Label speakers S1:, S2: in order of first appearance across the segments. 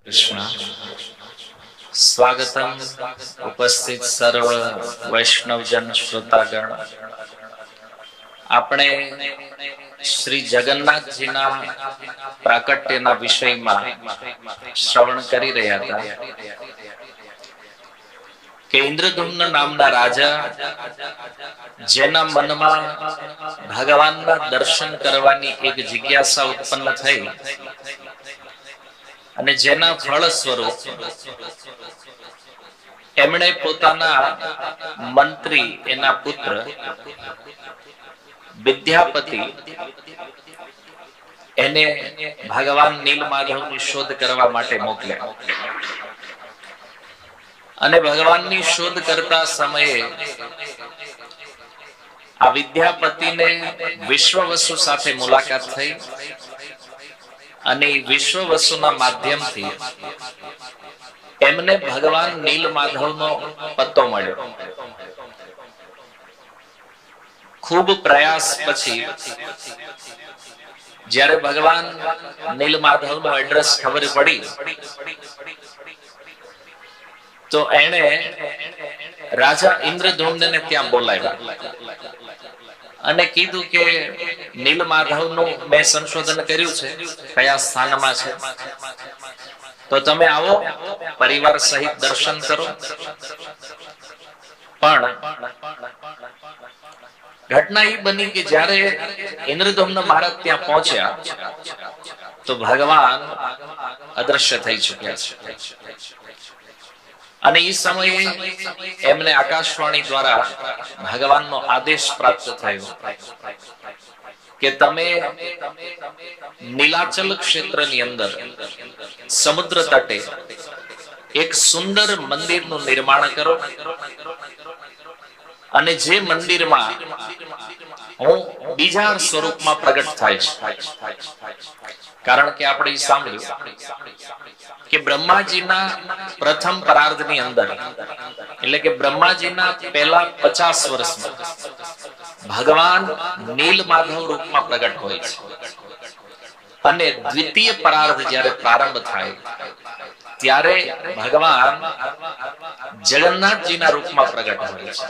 S1: कृष्ण स्वागतम उपस्थित सर्व वैष्णवजन श्रोतागण। આપણે શ્રી જગન્નાથજીના પ્રાકટ્યના વિષયમાં શ્રવણ કરી રહ્યા હતા કે ઇન્દ્રધુમ્ન નામના રાજા જેના મનમાં ભગવાનના દર્શન કરવાની એક જિજ્ઞાસા ઉત્પન્ન થઈ અને જેના ફળ સ્વરૂપ એમણે પોતાના મંત્રી એના પુત્ર વિદ્યાપતિ એને ભગવાન નીલમાધવની શોધ કરવા માટે મોકલ્યા અને ભગવાનની શોધ કરતા સમયે આ વિદ્યાપતિને વિશ્વવસુ સાથે મુલાકાત થઈ અને વિશ્વવસુના માધ્યમથી એમને ભગવાન નીલમાધવનો પત્તો મળ્યો। ખૂબ પ્રયાસ પછી જ્યારે ભગવાન નીલમાધવનો એડ્રેસ ખબર પડી તો એણે રાજા ઇન્દ્રધુમ્નને ત્યાં બોલાવ્યા અને કીધું કે નીલમાધવનું મેં સંશોધન કર્યું છે, કયા સ્થાનમાં છે, તો તમે આવો, પરિવાર સહિત દર્શન કરો। પણ ઘટના એ બની કે જ્યારે ઇન્દ્રધુમ્ન મહારાજ ત્યાં પહોંચ્યા તો ભગવાન અદ્રશ્ય થઈ ચુક્યા છે અને એ સમયે એમને આકાશવાણી દ્વારા ભગવાનનો આદેશ પ્રાપ્ત થયો કે તમે નીલાચલ ક્ષેત્રની અંદર સમુદ્ર તટે એક સુંદર મંદિરનું નિર્માણ કરો અને જે મંદિરમાં હું બીજા સ્વરૂપમાં પ્રગટ થાય છે। કારણ કે આપણે સાંભળ્યું કે બ્રહ્માજીના પ્રથમ પરાર્ધની અંદર એટલે કે બ્રહ્માજીના પહેલા 50 વર્ષમાં ભગવાન નીલમાધવ રૂપમાં પ્રગટ હોય છે અને દ્વિતીય પરાર્ધ જ્યારે પ્રારંભ થાય ત્યારે ભગવાન જગન્નાથજીના રૂપમાં પ્રગટ હોય છે।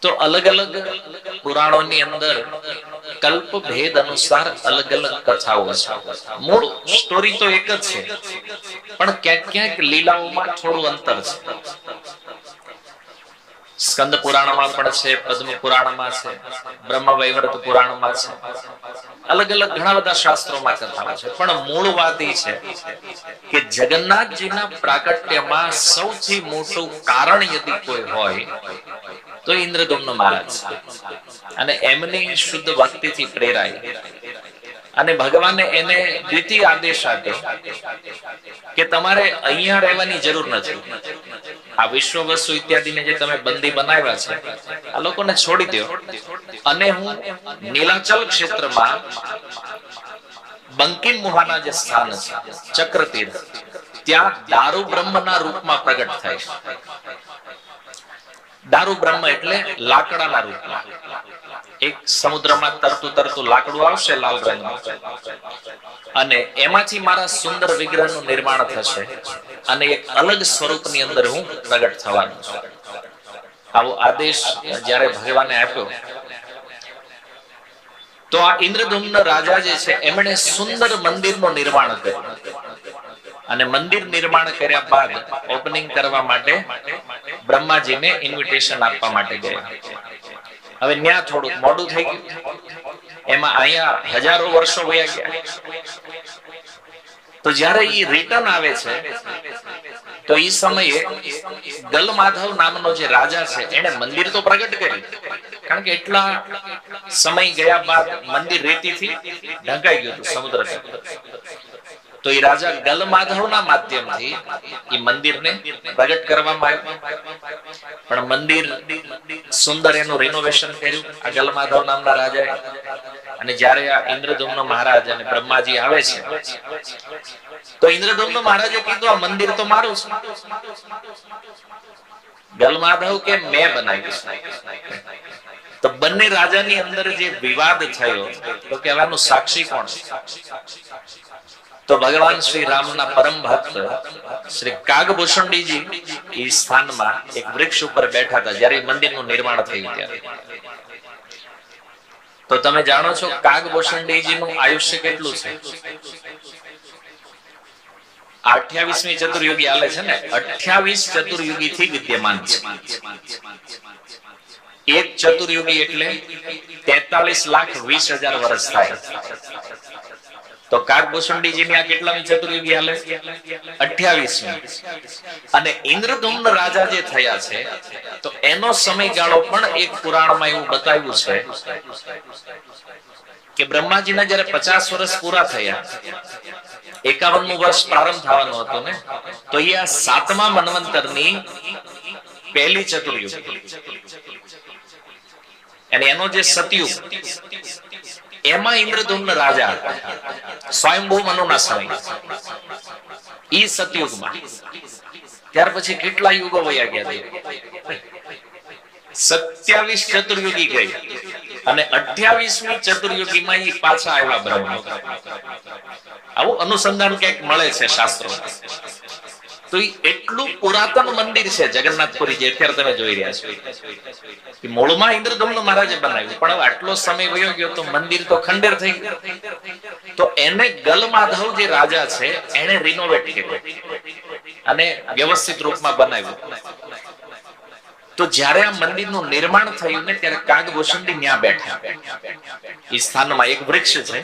S1: તો અલગ અલગ પુરાણોની અંદર કલ્પ ભેદ અનુસાર અલગ અલગ કથાઓ છે। મૂળ સ્ટોરી તો એક જ છે, પણ ક્યાંક ક્યાંક લીલાઓમાં થોડું અંતર છે। સ્કંદ પુરાણમાં પણ છે, પદ્મ પુરાણમાં છે, બ્રહ્મ વૈવર્ત પુરાણમાં છે, અલગ અલગ ઘણા બધા શાસ્ત્રોમાં કથાઓ છે। પણ મૂળ વાત એ છે કે જગન્નાથજીના પ્રાકટ્યમાં સૌથી મોટું કારણ યદિ કોઈ હોય તો ઇન્દ્રધુમ્ન મહારાજ અને એમની શુદ્ધ ભક્તિથી પ્રેરાય અને ભગવાને એને દ્વિતીય આદેશ આપ્યો કે તમારે અહીંયા રહેવાની જરૂર નથી, આ વિશ્વવસુ ઇત્યાદિને જે તમે બંદી બનાવ્યા છે આ લોકોને છોડી દો અને હું નીલાચલ ક્ષેત્રમાં બંકિમ મુહાના જે સ્થાન છે ચક્રતીર્થ ત્યાં દારૂ બ્રહ્મના રૂપમાં પ્રગટ થાય છે। દારૂ બ્રહ્મ એટલે લાકડાના રૂપમાં એક સમુદ્રમાં તરતું તરતું લાકડું આવશે લાલ રંગનું અને એમાંથી મારા સુંદર વિગ્રહનું નિર્માણ થશે અને એક અલગ સ્વરૂપની અંદર હું પ્રગટ થવાનો છું। આવો આદેશ જ્યારે ભગવાને આપ્યો તો આ ઇન્દ્રધુમ્ન રાજા જે છે એમણે સુંદર મંદિરનું નિર્માણ કર્યું અને મંદિર નિર્માણ કર્યા બાદ ઓપનિંગ કરવા માટે બ્રહ્માજીને ઇન્વિટેશન આપવા માટે ગયા। હવે ત્યાં થોડુંક મોડું થઈ ગયું, એમાં અહીંયા હજારો વર્ષો વયા ગયા। તો જ્યારે એ રિટર્ન આવે છે તો એ સમયે ગલમાધવ નામનો જે રાજા છે એને મંદિર તો પ્રગટ કર્યું, કારણ કે એટલા સમય ગયા બાદ મંદિર રેતીથી ઢંકાઈ ગયું હતું સમુદ્ર તટ। તો એ રાજા ગલમાધવના માધ્યમથી એ મંદિરને પ્રગટ કરવામાં આવ્યું, પણ મંદિર સુંદર એનું રિનોવેશન કર્યું આ ગલમાધવ નામના રાજાએ। અને જ્યારે આ ઇન્દ્રધુમ્ન મહારાજ અને બ્રહ્માજી આવે છે તો ઇન્દ્રધુમ્ન મહારાજે કીધું આ મંદિર તો મારું છે। ગલમાધવ કે મેં બનાવ્યું છે। તો બંને રાજાની અંદર જે વિવાદ થયો તો કહેવાનું સાક્ષી કોણ? તો ભગવાન શ્રી રામના પરમ ભક્ત શ્રી કાગભૂષણજીજી એ સ્થાનમાં એક વૃક્ષ ઉપર બેઠા હતા જ્યારે મંદિરનું નિર્માણ થયું ત્યારે. તો તમે જાણો છો કાગભૂષણજીનું આયુષ્ય કેટલું છે? 28મી ચતુર્યુગી હાલે છે ને, 28 ચતુર્યુગી થી વિદ્યમાન છે. એક ચતુર્યુગી એટલે 43,20,000 વર્ષ થાય. તો કાગભૂષણજીની આ કેટલામી ચતુર્યુગી હાલે? 28મી. અને ઇન્દ્રદુમ્ન રાજા જે થયા છે તો એનો સમયગાળો પણ એક પુરાણમાં એવું બતાવ્યું છે કે બ્રહ્માજીના જયારે 50 વર્ષ પૂરા થયા, 51મું વર્ષ પ્રારંભ થવાનું હતું ને, તો એ આ 7મા મન્વંતરની પહેલી ચતુર્યુગી. અને એનો જે સતયુગ, એમાં ઇન્દ્રદુમ્ન રાજા સ્વયંભૂ મનુના સમય, ઈ સતયુગમાં. ત્યાર પછી કેટલા યુગો વયા ગયા? 27 ચતુર્યુગી ગઈ અને 28મી ચતુર્યુગીમાં ઈ પાછા આવ્યા બ્રહ્મા. આવું અનુસંધાન ક્યાંક મળે છે શાસ્ત્રો. તો એટલું પુરાતન મંદિર છે જગન્નાથપુરી, જે અત્યારે તમે જોઈ રહ્યા છો. મૂળમાં ઇન્દ્રદુમ્ન મહારાજે બનાવ્યું, પણ હવે આટલો સમય વયો ગયો તો મંદિર તો ખંડેર થઈ ગયું. તો એને ગલમાધવ જે રાજા છે એને રિનોવેટ કર્યું અને વ્યવસ્થિત રૂપમાં બનાવ્યું. તો જ્યારે આ મંદિરનું નિર્માણ થયું ને ત્યારે કાગભૂષણજી ત્યાં બેઠા. એ સ્થાનમાં એક વૃક્ષ છે,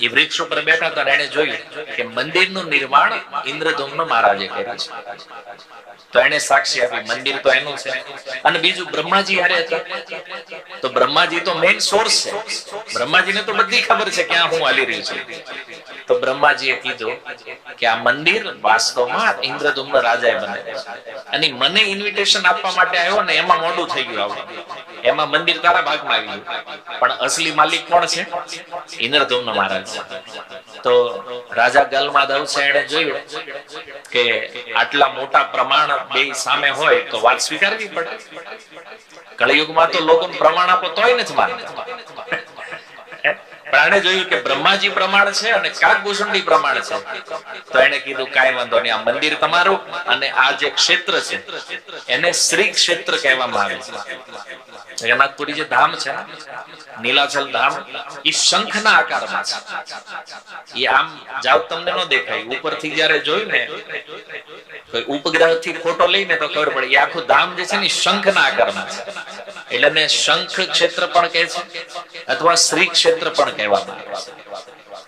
S1: એ વૃક્ષ ઉપર બેઠા હતા. એને જોયું કે મંદિરનું નિર્માણ ઇન્દ્રદુમ્ન મહારાજે કર્યું છે. તો એને સાક્ષી આપી, મંદિર તો એનું છે. અને બીજું બ્રહ્માજી હારે હતા. તો બ્રહ્માજી તો મેઇન સોર્સ છે. બ્રહ્માજીને તો બધી ખબર છે ક્યાં હું હાલી રહ્યું છું. તો બ્રહ્માજીએ કીધું કે આ મંદિર વાસ્તવમાં ઇન્દ્રદુમ્ન રાજાએ બનાવ્યું છે, અને મને ઇન્વિટેશન આપવા માટે આવ્યો ને એમાં મોડું થઈ ગયું. આવું એમાં મંદિર તારા ભાગમાં આવી ગયું. પણ અસલી માલિક કોણ છે? ઇન્દ્રદુમ્ન મહારાજ. તો રાજા ગલમાધવ છે, એને જોયું કે આટલા મોટા પ્રમાણ બે સામે હોય તો વાત સ્વીકારવી પડે. કળિયુગમાં તો લોકોને પ્રમાણ આપો તોય નથી માનતા. પણ જોયું કે બ્રહ્માજી પ્રમાણ છે અને કાગભૂષણજી પ્રમાણ છે. તો એને કીધું કાંઈ વાંધો નહીં, આ મંદિર તમારું અને આ જે ક્ષેત્ર છે એને શ્રી ક્ષેત્ર કહેવામાં આવે છે. જગન્નાથપુરી જે ધામ છે, નીલાચલ ધામ, એ શંખના આકારમાં છે. એ આમ જાવ તમને ન દેખાય, ઉપરથી જયારે જોયું ને, ઉપગ્રહ થી ફોટો લઈને તો ખબર પડે. એ આખું ધામ જે છે ને શંખના આકારમાં છે. એટલે એને શંખ ક્ષેત્ર પણ કહે છે અથવા શ્રી ક્ષેત્ર પણ કહેવામાં આવે છે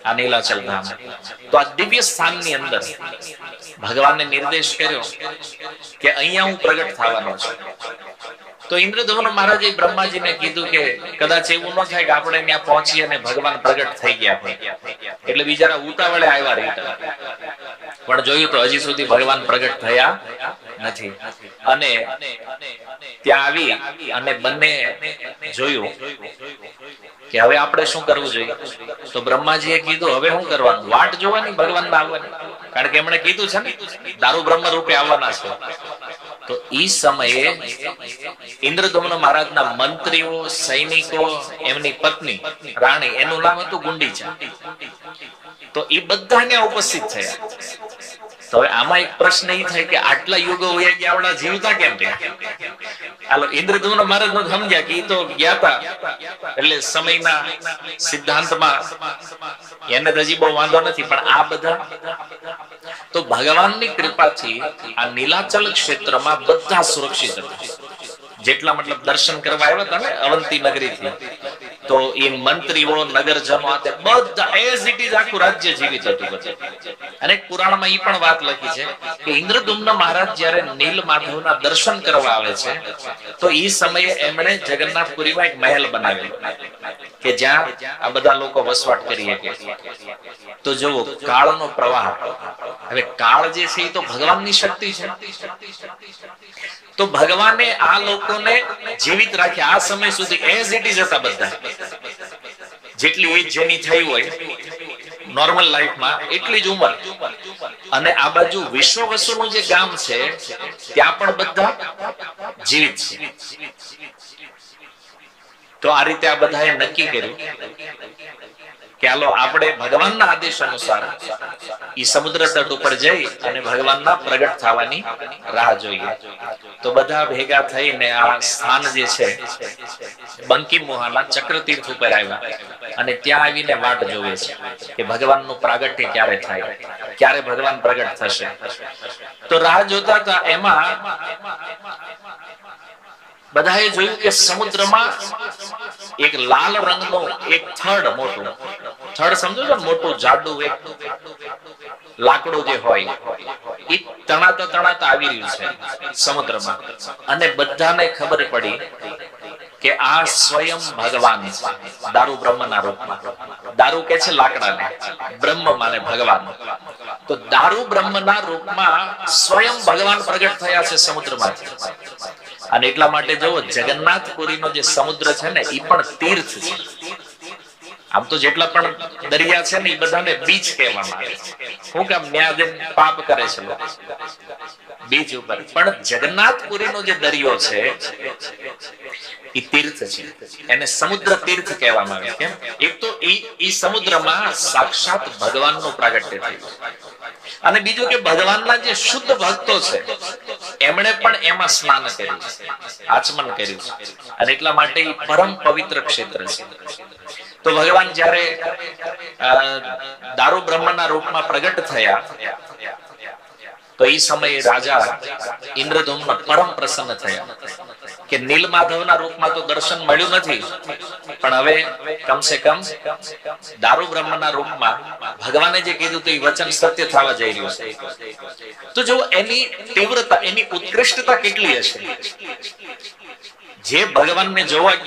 S1: આ નીલાચલ ધામ. તો આ દિવ્ય સ્થાનની અંદર ભગવાનને નિર્દેશ કર્યો કે અહીંયા હું પ્રગટ થવાનો છું. તો ઇન્દ્રદુમ્ન મહારાજે બ્રહ્માજીને કીધું કે કદાચ એવું ન થાય કે આપણે ત્યાં પહોંચીએ અને ભગવાન પ્રગટ થઈ ગયા હોય. એટલે બિચારા ઉતાવળે આવ્યા રહ્યા, પણ જોયું તો હજી સુધી ભગવાન પ્રગટ થયા નથી. અને ત્યાં આવી અને બંને જોયું કે હવે આપણે શું કરવું જોઈએ. તો બ્રહ્માજીએ કીધું હવે શું કરવાનું? વાટ જોવાની ભગવાનના આવવાની. કારણ કે એમણે કીધું છે ને દારૂ બ્રહ્મ રૂપે આવવાના છે. તો ઈ સમયે ઇન્દ્રદુમ્ન મહારાજના મંત્રીઓ, સૈનિકો, એમની પત્ની રાણી, એનું નામ હતું ગુંડીચા. તો એ બધા ત્યાં ઉપસ્થિત થયા. તો હવે આમાં એક પ્રશ્ન એ થાય કે આટલા યુગો વયા ગયા, આવડા જીવતા કેમ રહ્યા? હાલો, ઇન્દ્રદુમ્ન મહારાજ નો સમજ્યા કે એ તો ગયા હતા એટલે સમયના સિદ્ધાંતમાં એને તો હજી બહુ વાંધો નથી. પણ આ બધા તો ભગવાનની કૃપાથી આ નીલાચલ ક્ષેત્રમાં બધા સુરક્ષિત હતા. જેટલા મતલબ દર્શન કરવા આવ્યા હતા ને અવંતી નગરીથી, તો એ મંત્રીઓ, નગરજનો, બધા એઝ ઇટ ઇઝ આખું રાજ્ય જીવિત હતું. અને પુરાણમાં એ પણ વાત લખી છે કે ઇન્દ્રદુમ્ન મહારાજ જયારે નીલમાધવના દર્શન કરવા આવે છે તો એ સમયે એમણે જગન્નાથપુરીમાં એક મહેલ બનાવેલો કે જ્યાં આ બધા લોકો વસવાટ કરી શકે. તો જુઓ કાળનો પ્રવાહ. હવે કાળ જે છે એ તો ભગવાનની શક્તિ છે. તો ભગવાને આ લોકોને જીવિત રાખ્યા આ સમય સુધી એઝ ઇટ ઇઝ હતા બધા. જેટલી એજ જેની થઈ હોય નોર્મલ લાઈફમાં એટલી જ ઉંમર. અને આ બાજુ વિશ્વવસુનું જે ગામ છે ત્યાં પણ બધા જીવિત છે. તો આ રીતે આ બધાએ નક્કી કર્યું કે હાલો આપણે ભગવાનના આદેશ અનુસાર ઈ સમુદ્ર તટ ઉપર જઈ અને ભગવાનના પ્રગટ થવાની રાહ જોઈએ. તો બધા ભેગા થઈને આ સ્થાન જે છે બંકી મોહાના ચક્રતીર્થ ઉપર આવ્યા અને ત્યાં આવીને વાટ જોવે છે કે ભગવાનનું પ્રાગટ્ય ક્યારે થાય, ક્યારે ભગવાન પ્રગટ થશે. તો રાહ જોતા હતા એમાં બધાએ જોયું કે સમુદ્રમાં એક લાલ રંગનો એક થડ, મોટું થડ સમજો છો, મોટું જાડું એક લાકડું જે હોય એ તણાતા તણાતા આવી રહ્યું છે સમુદ્રમાં. અને બધાને ખબર પડી કે આ સ્વયં ભગવાન છે, દારૂ બ્રહ્મના રૂપમાં. દારૂ કે છે લાકડાને, બ્રહ્મ માને ભગવાન. તો દારૂ બ્રહ્મના રૂપમાં સ્વયં ભગવાન પ્રગટ થયા છે સમુદ્રમાંથી. અને એટલા માટે જોવો જગન્નાથપુરીનો જે સમુદ્ર છે ને એ પણ તીર્થ છે. આમ તો જેટલા પણ દરિયા છે ને એ બધાને બીચ કહેવામાં આવે છે. શું કામ? ત્યાં પાપ કરે છે બીચ ઉપર. પણ જગન્નાથપુરીનો જે દરિયો છે એ તીર્થ છે, એને સમુદ્ર તીર્થ કહેવામાં આવે. કેમ? એક તો એ સમુદ્રમાં સાક્ષાત ભગવાનનું પ્રાગટ્ય થયું, અને બીજું કે ભગવાનના જે શુદ્ધ ભક્તો છે એમણે પણ એમાં સ્નાન કર્યું, આચમન કર્યું. અને એટલા માટે એ પરમ પવિત્ર ક્ષેત્ર છે. તો ભગવાન જયારે દારૂ બ્રહ્મના રૂપમાં પ્રગટ થયા તો એ સમયે રાજા ઇન્દ્રધૂમ્ન પરમ પ્રસન્ન થયા કે નીલમાધવના રૂપમાં તો દર્શન મળ્યું નથી, પણ હવે કમસે કમ દારૂ બ્રહ્મના રૂપમાં ભગવાને જે કીધું તો એ વચન સત્ય થવા જઈ રહ્યું છે. તો જો એની તીવ્રતા, એની ઉત્કૃષ્ટતા કેટલી હશે. જે ભગવાનને જોવા